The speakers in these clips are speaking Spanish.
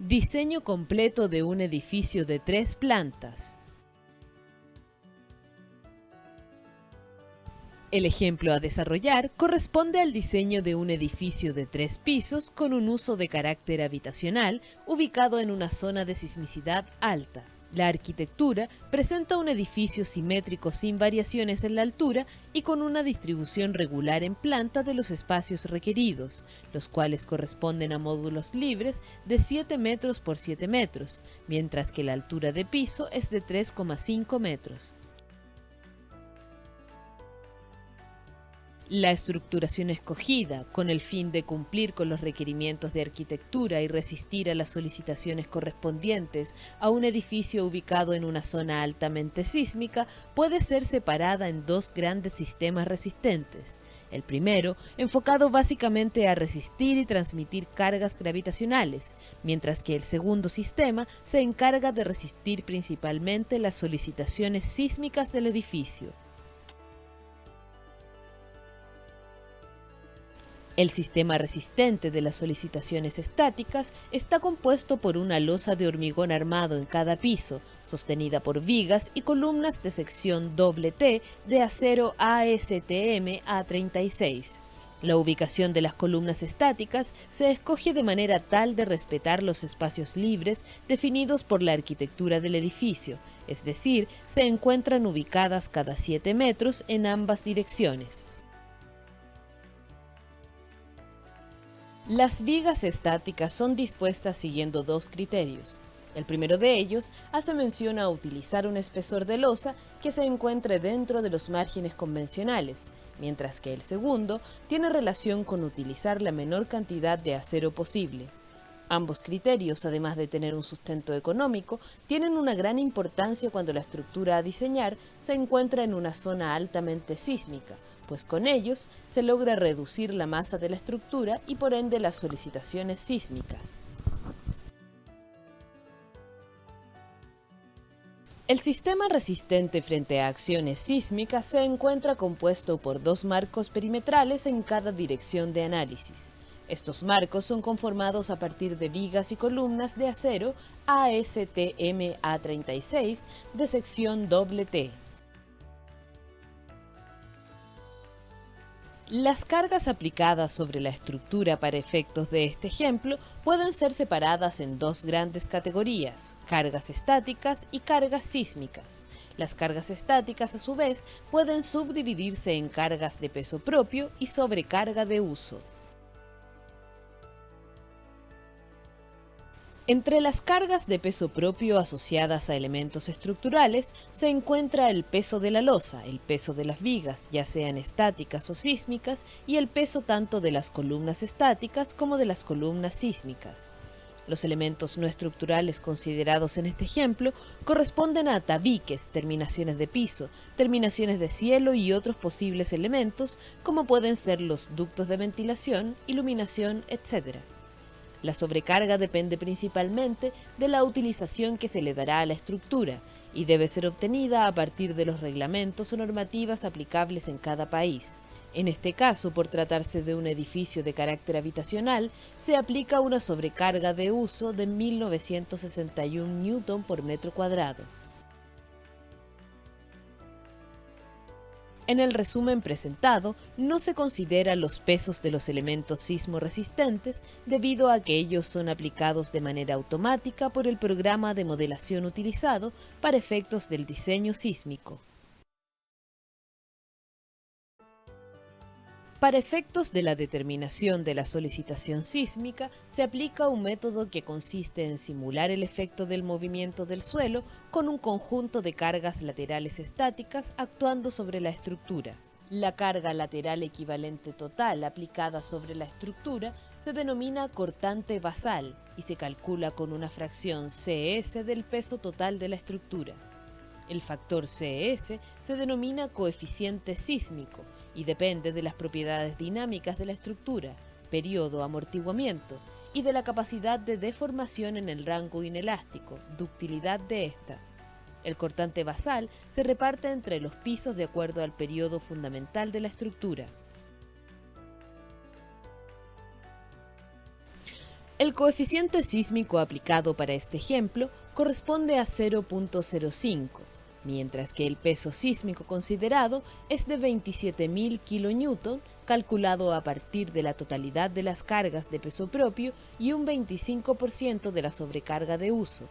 Diseño completo de un edificio de 3 plantas. El ejemplo a desarrollar corresponde al diseño de un edificio de 3 pisos con un uso de carácter habitacional ubicado en una zona de sismicidad alta. La arquitectura presenta un edificio simétrico sin variaciones en la altura y con una distribución regular en planta de los espacios requeridos, los cuales corresponden a módulos libres de 7 metros por 7 metros, mientras que la altura de piso es de 3,5 metros. La estructuración escogida, con el fin de cumplir con los requerimientos de arquitectura y resistir a las solicitaciones correspondientes a un edificio ubicado en una zona altamente sísmica, puede ser separada en dos grandes sistemas resistentes. El primero, enfocado básicamente a resistir y transmitir cargas gravitacionales, mientras que el segundo sistema se encarga de resistir principalmente las solicitaciones sísmicas del edificio. El sistema resistente de las solicitaciones estáticas está compuesto por una losa de hormigón armado en cada piso, sostenida por vigas y columnas de sección doble T de acero ASTM A36. La ubicación de las columnas estáticas se escoge de manera tal de respetar los espacios libres definidos por la arquitectura del edificio, es decir, se encuentran ubicadas cada 7 metros en ambas direcciones. Las vigas estáticas son dispuestas siguiendo dos criterios. El primero de ellos hace mención a utilizar un espesor de losa que se encuentre dentro de los márgenes convencionales, mientras que el segundo tiene relación con utilizar la menor cantidad de acero posible. Ambos criterios, además de tener un sustento económico, tienen una gran importancia cuando la estructura a diseñar se encuentra en una zona altamente sísmica, pues con ellos se logra reducir la masa de la estructura y por ende las solicitaciones sísmicas. El sistema resistente frente a acciones sísmicas se encuentra compuesto por dos marcos perimetrales en cada dirección de análisis. Estos marcos son conformados a partir de vigas y columnas de acero ASTM A36 de sección doble T. Las cargas aplicadas sobre la estructura para efectos de este ejemplo pueden ser separadas en dos grandes categorías: cargas estáticas y cargas sísmicas. Las cargas estáticas, a su vez, pueden subdividirse en cargas de peso propio y sobrecarga de uso. Entre las cargas de peso propio asociadas a elementos estructurales se encuentra el peso de la losa, el peso de las vigas, ya sean estáticas o sísmicas, y el peso tanto de las columnas estáticas como de las columnas sísmicas. Los elementos no estructurales considerados en este ejemplo corresponden a tabiques, terminaciones de piso, terminaciones de cielo y otros posibles elementos, como pueden ser los ductos de ventilación, iluminación, etc. La sobrecarga depende principalmente de la utilización que se le dará a la estructura y debe ser obtenida a partir de los reglamentos o normativas aplicables en cada país. En este caso, por tratarse de un edificio de carácter habitacional, se aplica una sobrecarga de uso de 1961 Newton por metro cuadrado. En el resumen presentado, no se consideran los pesos de los elementos sismo-resistentes debido a que ellos son aplicados de manera automática por el programa de modelación utilizado para efectos del diseño sísmico. Para efectos de la determinación de la solicitación sísmica, se aplica un método que consiste en simular el efecto del movimiento del suelo con un conjunto de cargas laterales estáticas actuando sobre la estructura. La carga lateral equivalente total aplicada sobre la estructura se denomina cortante basal y se calcula con una fracción CS del peso total de la estructura. El factor CS se denomina coeficiente sísmico y depende de las propiedades dinámicas de la estructura, periodo, amortiguamiento, y de la capacidad de deformación en el rango inelástico, ductilidad de esta. El cortante basal se reparte entre los pisos de acuerdo al periodo fundamental de la estructura. El coeficiente sísmico aplicado para este ejemplo corresponde a 0.05, mientras que el peso sísmico considerado es de 27.000 kN, calculado a partir de la totalidad de las cargas de peso propio y un 25% de la sobrecarga de uso,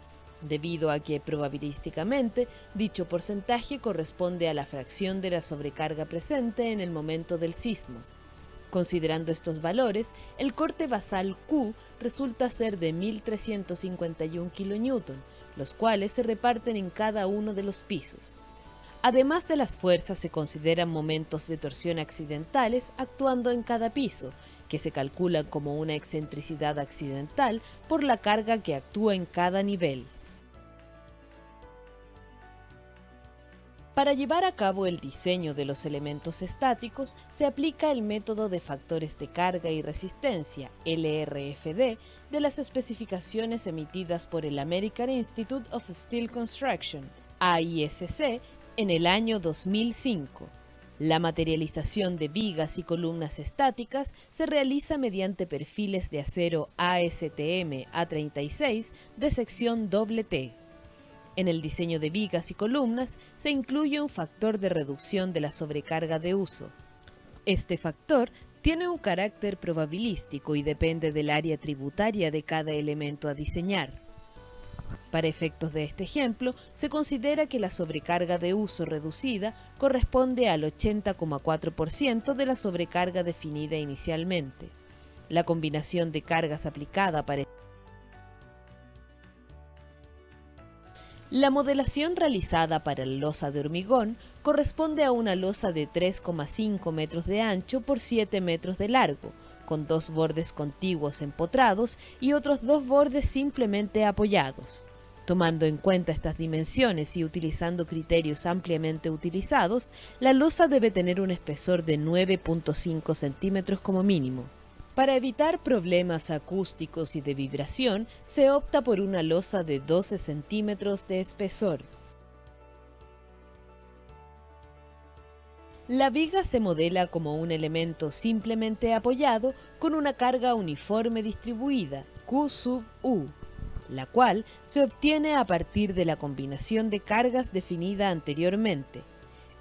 debido a que probabilísticamente dicho porcentaje corresponde a la fracción de la sobrecarga presente en el momento del sismo. Considerando estos valores, el corte basal Q resulta ser de 1.351 kN, los cuales se reparten en cada uno de los pisos. Además de las fuerzas, se consideran momentos de torsión accidentales actuando en cada piso, que se calculan como una excentricidad accidental por la carga que actúa en cada nivel. Para llevar a cabo el diseño de los elementos estáticos, se aplica el método de factores de carga y resistencia, LRFD, de las especificaciones emitidas por el American Institute of Steel Construction, AISC, en el año 2005. La materialización de vigas y columnas estáticas se realiza mediante perfiles de acero ASTM A36 de sección T. En el diseño de vigas y columnas se incluye un factor de reducción de la sobrecarga de uso. Este factor tiene un carácter probabilístico y depende del área tributaria de cada elemento a diseñar. Para efectos de este ejemplo, se considera que la sobrecarga de uso reducida corresponde al 80,4% de la sobrecarga definida inicialmente. La combinación de cargas aplicada para la modelación realizada para la losa de hormigón corresponde a una losa de 3,5 metros de ancho por 7 metros de largo, con 2 bordes contiguos empotrados y otros 2 bordes simplemente apoyados. Tomando en cuenta estas dimensiones y utilizando criterios ampliamente utilizados, la losa debe tener un espesor de 9,5 centímetros como mínimo. Para evitar problemas acústicos y de vibración, se opta por una losa de 12 centímetros de espesor. La viga se modela como un elemento simplemente apoyado con una carga uniforme distribuida, Q sub U, la cual se obtiene a partir de la combinación de cargas definida anteriormente.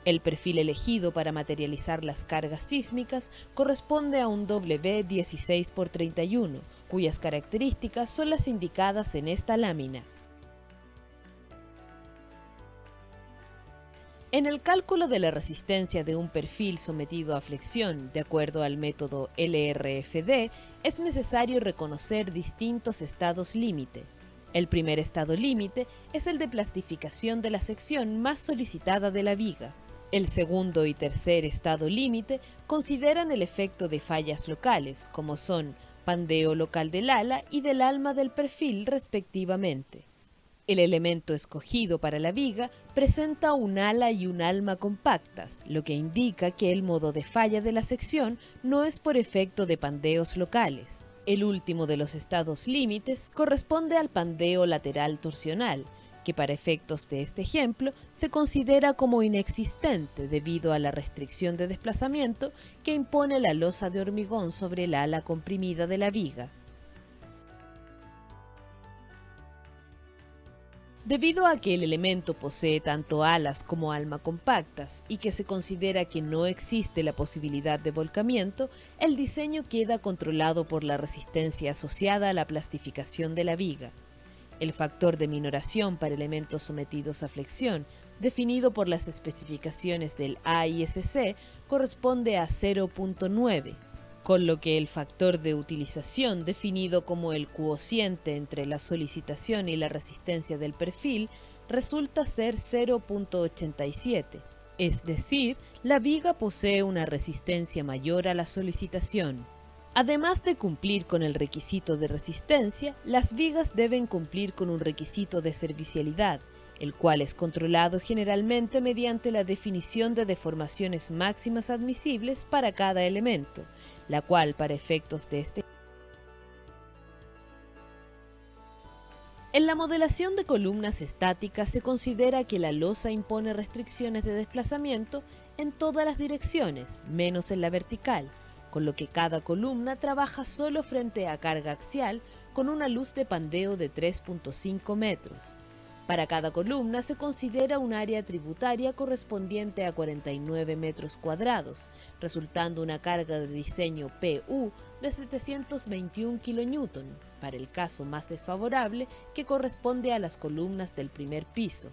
El perfil elegido para materializar las cargas sísmicas corresponde a un W16x31, cuyas características son las indicadas en esta lámina. En el cálculo de la resistencia de un perfil sometido a flexión de acuerdo al método LRFD, es necesario reconocer distintos estados límite. El primer estado límite es el de plastificación de la sección más solicitada de la viga. El segundo y tercer estado límite consideran el efecto de fallas locales, como son pandeo local del ala y del alma del perfil respectivamente. El elemento escogido para la viga presenta un ala y un alma compactas, lo que indica que el modo de falla de la sección no es por efecto de pandeos locales. El último de los estados límites corresponde al pandeo lateral torsional, que para efectos de este ejemplo se considera como inexistente debido a la restricción de desplazamiento que impone la losa de hormigón sobre el ala comprimida de la viga. Debido a que el elemento posee tanto alas como alma compactas y que se considera que no existe la posibilidad de volcamiento, el diseño queda controlado por la resistencia asociada a la plastificación de la viga. El factor de minoración para elementos sometidos a flexión, definido por las especificaciones del AISC, corresponde a 0,9, con lo que el factor de utilización, definido como el cociente entre la solicitación y la resistencia del perfil, resulta ser 0,87. Es decir, la viga posee una resistencia mayor a la solicitación. Además de cumplir con el requisito de resistencia, las vigas deben cumplir con un requisito de servicialidad, el cual es controlado generalmente mediante la definición de deformaciones máximas admisibles para cada elemento, la cual para efectos de este. En la modelación de columnas estáticas se considera que la losa impone restricciones de desplazamiento en todas las direcciones, menos en la vertical, con lo que cada columna trabaja solo frente a carga axial con una luz de pandeo de 3.5 metros. Para cada columna se considera un área tributaria correspondiente a 49 metros cuadrados, resultando una carga de diseño PU de 721 kN, para el caso más desfavorable, que corresponde a las columnas del primer piso.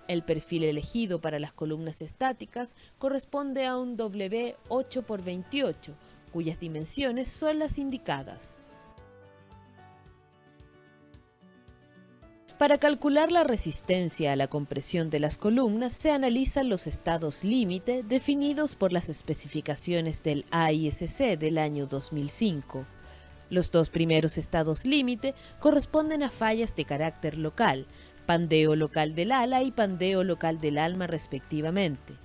El perfil elegido para las columnas estáticas corresponde a un W8×28, cuyas dimensiones son las indicadas. Para calcular la resistencia a la compresión de las columnas se analizan los estados límite definidos por las especificaciones del AISC del año 2005. Los dos primeros estados límite corresponden a fallas de carácter local, pandeo local del ala y pandeo local del alma respectivamente.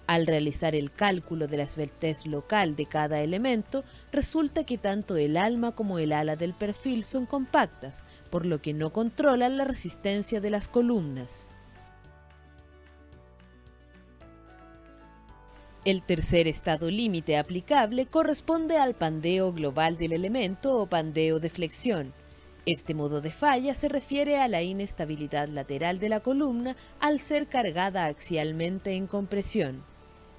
Al realizar el cálculo de la esbeltez local de cada elemento, resulta que tanto el alma como el ala del perfil son compactas, por lo que no controlan la resistencia de las columnas. El tercer estado límite aplicable corresponde al pandeo global del elemento o pandeo de flexión. Este modo de falla se refiere a la inestabilidad lateral de la columna al ser cargada axialmente en compresión.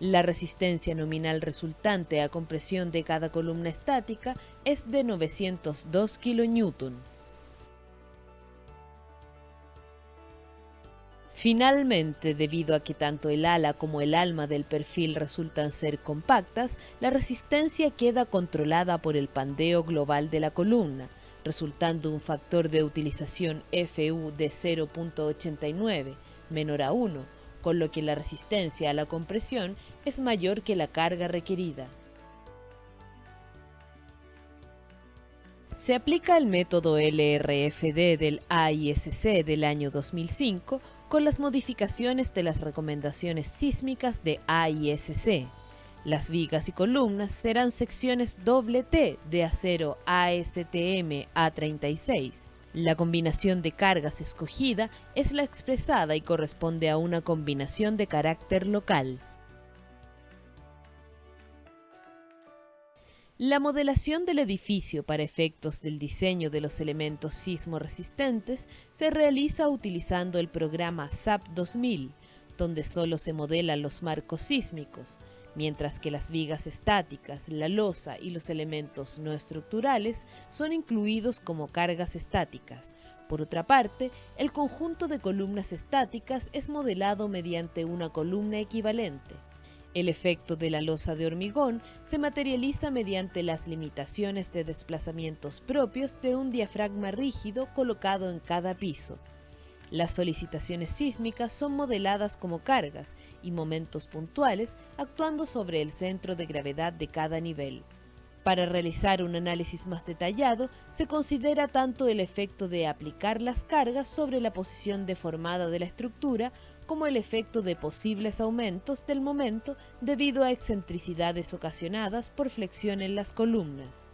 La resistencia nominal resultante a compresión de cada columna estática es de 902 kN. Finalmente, debido a que tanto el ala como el alma del perfil resultan ser compactas, la resistencia queda controlada por el pandeo global de la columna, resultando un factor de utilización FU de 0.89, menor a 1, con lo que la resistencia a la compresión es mayor que la carga requerida. Se aplica el método LRFD del AISC del año 2005 con las modificaciones de las recomendaciones sísmicas de AISC. Las vigas y columnas serán secciones T de acero ASTM A36. La combinación de cargas escogida es la expresada y corresponde a una combinación de carácter local. La modelación del edificio para efectos del diseño de los elementos sismo resistentes se realiza utilizando el programa SAP 2000, donde solo se modelan los marcos sísmicos, mientras que las vigas estáticas, la losa y los elementos no estructurales son incluidos como cargas estáticas. Por otra parte, el conjunto de columnas estáticas es modelado mediante una columna equivalente. El efecto de la losa de hormigón se materializa mediante las limitaciones de desplazamientos propios de un diafragma rígido colocado en cada piso. Las solicitaciones sísmicas son modeladas como cargas y momentos puntuales actuando sobre el centro de gravedad de cada nivel. Para realizar un análisis más detallado, se considera tanto el efecto de aplicar las cargas sobre la posición deformada de la estructura como el efecto de posibles aumentos del momento debido a excentricidades ocasionadas por flexión en las columnas.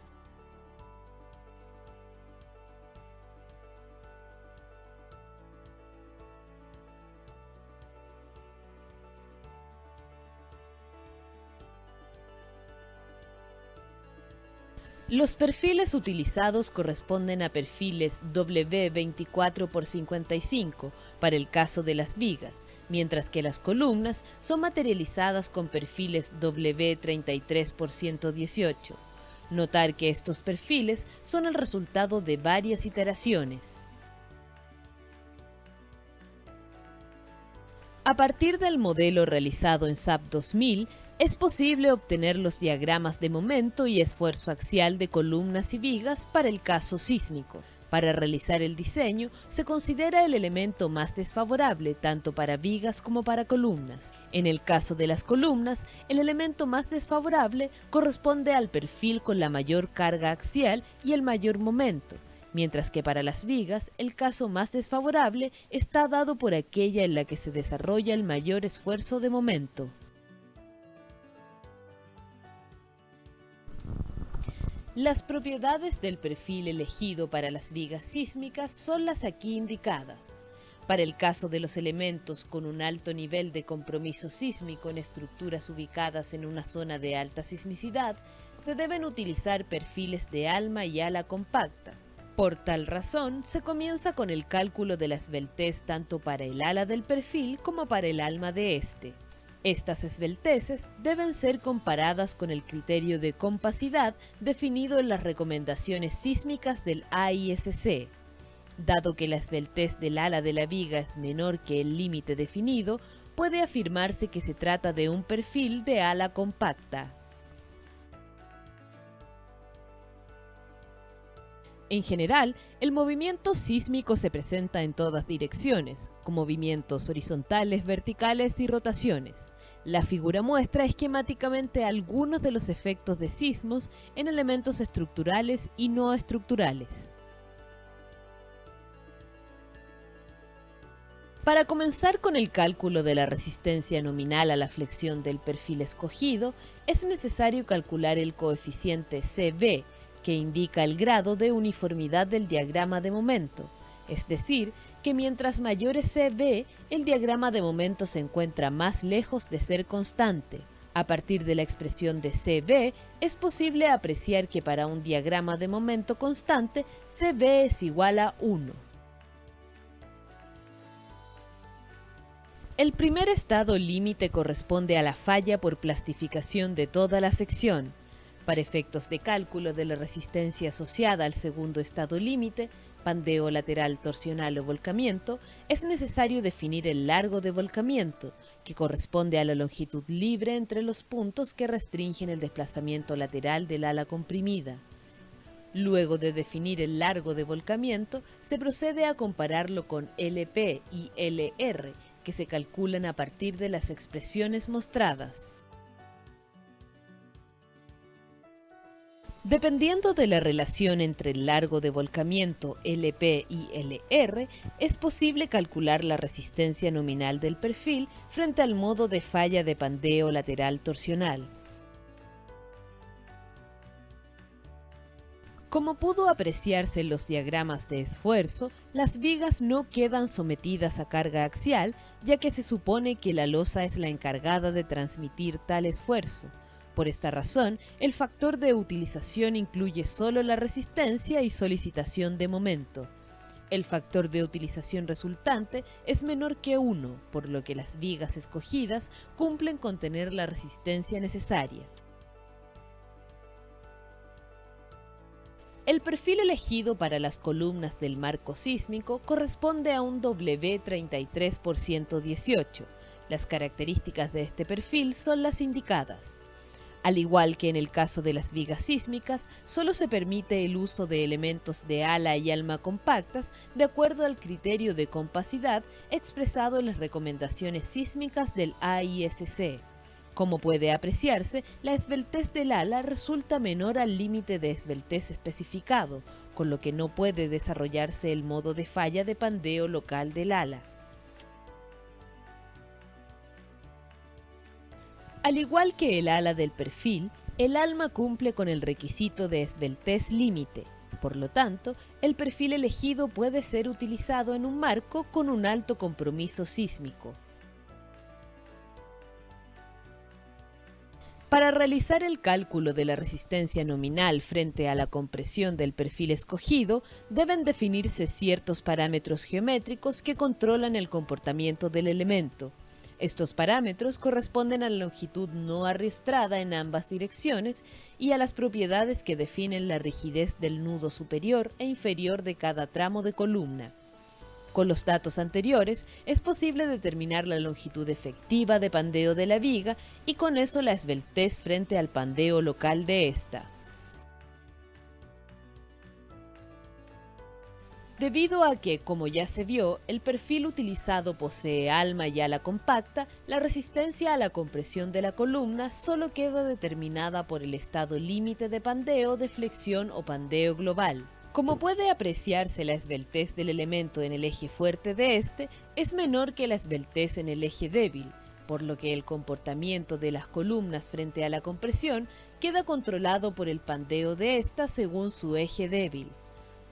Los perfiles utilizados corresponden a perfiles W24×55 para el caso de las vigas, mientras que las columnas son materializadas con perfiles W33×118. Notar que estos perfiles son el resultado de varias iteraciones. A partir del modelo realizado en SAP 2000, es posible obtener los diagramas de momento y esfuerzo axial de columnas y vigas para el caso sísmico. Para realizar el diseño, se considera el elemento más desfavorable tanto para vigas como para columnas. En el caso de las columnas, el elemento más desfavorable corresponde al perfil con la mayor carga axial y el mayor momento, mientras que para las vigas, el caso más desfavorable está dado por aquella en la que se desarrolla el mayor esfuerzo de momento. Las propiedades del perfil elegido para las vigas sísmicas son las aquí indicadas. Para el caso de los elementos con un alto nivel de compromiso sísmico en estructuras ubicadas en una zona de alta sismicidad, se deben utilizar perfiles de alma y ala compacta. Por tal razón, se comienza con el cálculo de la esbeltez tanto para el ala del perfil como para el alma de este. Estas esbelteces deben ser comparadas con el criterio de compacidad definido en las recomendaciones sísmicas del AISC. Dado que la esbeltez del ala de la viga es menor que el límite definido, puede afirmarse que se trata de un perfil de ala compacta. En general, el movimiento sísmico se presenta en todas direcciones, con movimientos horizontales, verticales y rotaciones. La figura muestra esquemáticamente algunos de los efectos de sismos en elementos estructurales y no estructurales. Para comenzar con el cálculo de la resistencia nominal a la flexión del perfil escogido, es necesario calcular el coeficiente CV, que indica el grado de uniformidad del diagrama de momento, es decir, que mientras mayor es CV, el diagrama de momento se encuentra más lejos de ser constante. A partir de la expresión de CV, es posible apreciar que para un diagrama de momento constante, CV es igual a 1. El primer estado límite corresponde a la falla por plastificación de toda la sección. Para efectos de cálculo de la resistencia asociada al segundo estado límite, pandeo lateral torsional o volcamiento, es necesario definir el largo de volcamiento, que corresponde a la longitud libre entre los puntos que restringen el desplazamiento lateral del ala comprimida. Luego de definir el largo de volcamiento, se procede a compararlo con LP y LR, que se calculan a partir de las expresiones mostradas. Dependiendo de la relación entre el largo de volcamiento LP y LR, es posible calcular la resistencia nominal del perfil frente al modo de falla de pandeo lateral torsional. Como pudo apreciarse en los diagramas de esfuerzo, las vigas no quedan sometidas a carga axial, ya que se supone que la losa es la encargada de transmitir tal esfuerzo. Por esta razón, el factor de utilización incluye solo la resistencia y solicitación de momento. El factor de utilización resultante es menor que 1, por lo que las vigas escogidas cumplen con tener la resistencia necesaria. El perfil elegido para las columnas del marco sísmico corresponde a un W33×118. Las características de este perfil son las indicadas. Al igual que en el caso de las vigas sísmicas, solo se permite el uso de elementos de ala y alma compactas de acuerdo al criterio de compacidad expresado en las recomendaciones sísmicas del AISC. Como puede apreciarse, la esbeltez del ala resulta menor al límite de esbeltez especificado, con lo que no puede desarrollarse el modo de falla de pandeo local del ala. Al igual que el ala del perfil, el alma cumple con el requisito de esbeltez límite. Por lo tanto, el perfil elegido puede ser utilizado en un marco con un alto compromiso sísmico. Para realizar el cálculo de la resistencia nominal frente a la compresión del perfil escogido, deben definirse ciertos parámetros geométricos que controlan el comportamiento del elemento. Estos parámetros corresponden a la longitud no arrastrada en ambas direcciones y a las propiedades que definen la rigidez del nudo superior e inferior de cada tramo de columna. Con los datos anteriores, es posible determinar la longitud efectiva de pandeo de la viga y con eso la esbeltez frente al pandeo local de esta. Debido a que, como ya se vio, el perfil utilizado posee alma y ala compacta, la resistencia a la compresión de la columna solo queda determinada por el estado límite de pandeo, de flexión o pandeo global. Como puede apreciarse, la esbeltez del elemento en el eje fuerte de este es menor que la esbeltez en el eje débil, por lo que el comportamiento de las columnas frente a la compresión queda controlado por el pandeo de esta según su eje débil.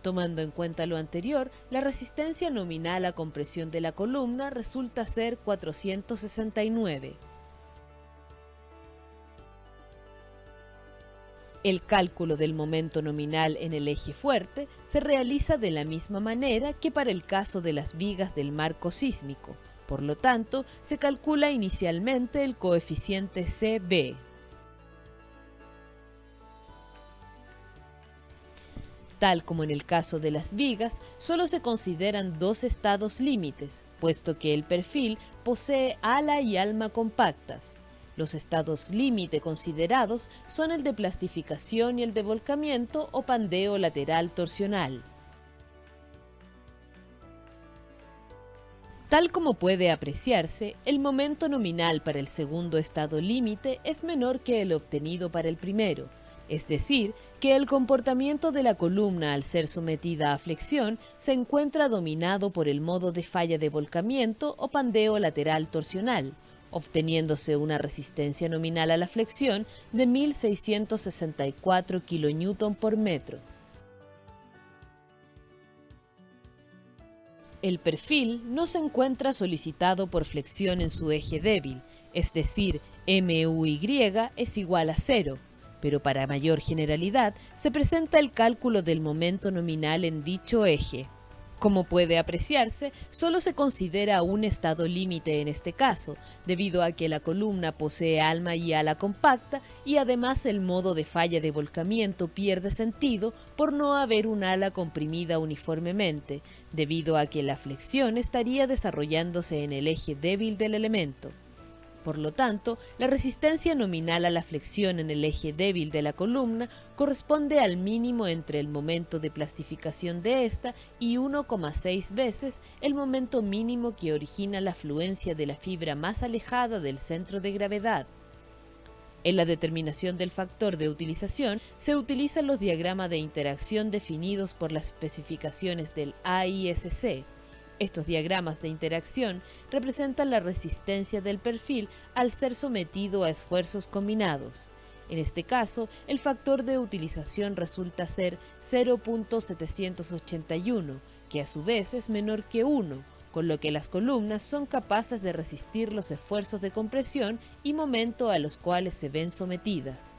Tomando en cuenta lo anterior, la resistencia nominal a compresión de la columna resulta ser 469. El cálculo del momento nominal en el eje fuerte se realiza de la misma manera que para el caso de las vigas del marco sísmico. Por lo tanto, se calcula inicialmente el coeficiente CB. Tal como en el caso de las vigas, solo se consideran dos estados límites, puesto que el perfil posee ala y alma compactas. Los estados límite considerados son el de plastificación y el de volcamiento o pandeo lateral torsional. Tal como puede apreciarse, el momento nominal para el segundo estado límite es menor que el obtenido para el primero, es decir, que el comportamiento de la columna al ser sometida a flexión se encuentra dominado por el modo de falla de volcamiento o pandeo lateral torsional, obteniéndose una resistencia nominal a la flexión de 1664 kN por metro. El perfil no se encuentra solicitado por flexión en su eje débil, es decir, MUY es igual a 0, pero para mayor generalidad se presenta el cálculo del momento nominal en dicho eje. Como puede apreciarse, solo se considera un estado límite en este caso, debido a que la columna posee alma y ala compacta y además el modo de falla de volcamiento pierde sentido por no haber un ala comprimida uniformemente, debido a que la flexión estaría desarrollándose en el eje débil del elemento. Por lo tanto, la resistencia nominal a la flexión en el eje débil de la columna corresponde al mínimo entre el momento de plastificación de esta y 1,6 veces el momento mínimo que origina la fluencia de la fibra más alejada del centro de gravedad. En la determinación del factor de utilización se utilizan los diagramas de interacción definidos por las especificaciones del AISC. Estos diagramas de interacción representan la resistencia del perfil al ser sometido a esfuerzos combinados. En este caso, el factor de utilización resulta ser 0.781, que a su vez es menor que 1, con lo que las columnas son capaces de resistir los esfuerzos de compresión y momento a los cuales se ven sometidas.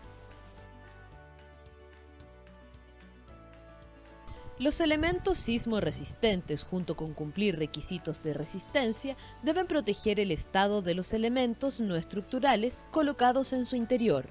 Los elementos sismo resistentes, junto con cumplir requisitos de resistencia, deben proteger el estado de los elementos no estructurales colocados en su interior.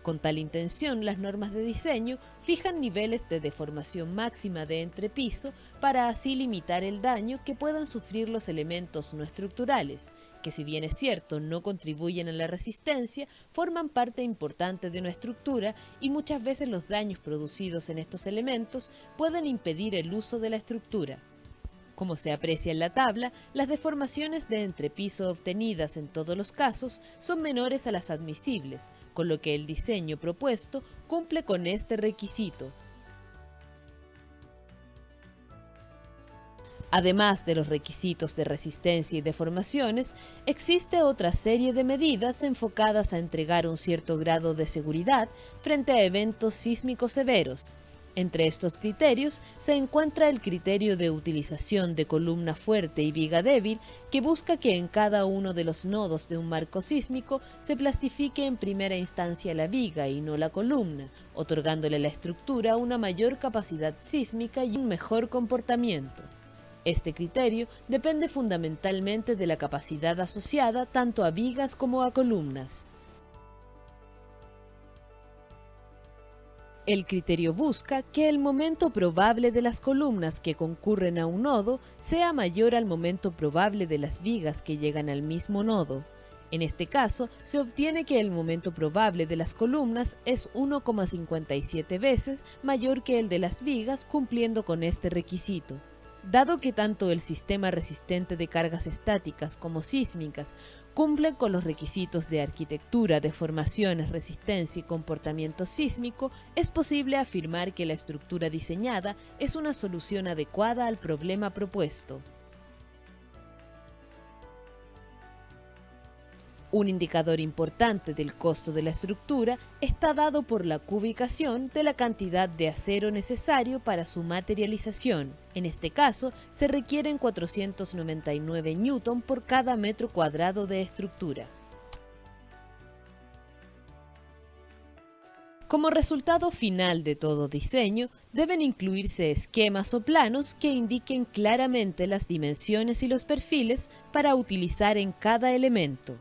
Con tal intención, las normas de diseño fijan niveles de deformación máxima de entrepiso para así limitar el daño que puedan sufrir los elementos no estructurales, que si bien es cierto no contribuyen a la resistencia, forman parte importante de una estructura y muchas veces los daños producidos en estos elementos pueden impedir el uso de la estructura. Como se aprecia en la tabla, las deformaciones de entrepiso obtenidas en todos los casos son menores a las admisibles, con lo que el diseño propuesto cumple con este requisito. Además de los requisitos de resistencia y deformaciones, existe otra serie de medidas enfocadas a entregar un cierto grado de seguridad frente a eventos sísmicos severos. Entre estos criterios se encuentra el criterio de utilización de columna fuerte y viga débil, que busca que en cada uno de los nodos de un marco sísmico se plastifique en primera instancia la viga y no la columna, otorgándole a la estructura una mayor capacidad sísmica y un mejor comportamiento. Este criterio depende fundamentalmente de la capacidad asociada tanto a vigas como a columnas. El criterio busca que el momento probable de las columnas que concurren a un nodo sea mayor al momento probable de las vigas que llegan al mismo nodo. En este caso, se obtiene que el momento probable de las columnas es 1,57 veces mayor que el de las vigas, cumpliendo con este requisito. Dado que tanto el sistema resistente de cargas estáticas como sísmicas cumplen con los requisitos de arquitectura, deformaciones, resistencia y comportamiento sísmico, es posible afirmar que la estructura diseñada es una solución adecuada al problema propuesto. Un indicador importante del costo de la estructura está dado por la cubicación de la cantidad de acero necesario para su materialización. En este caso, se requieren 499 Newton por cada metro cuadrado de estructura. Como resultado final de todo diseño, deben incluirse esquemas o planos que indiquen claramente las dimensiones y los perfiles para utilizar en cada elemento.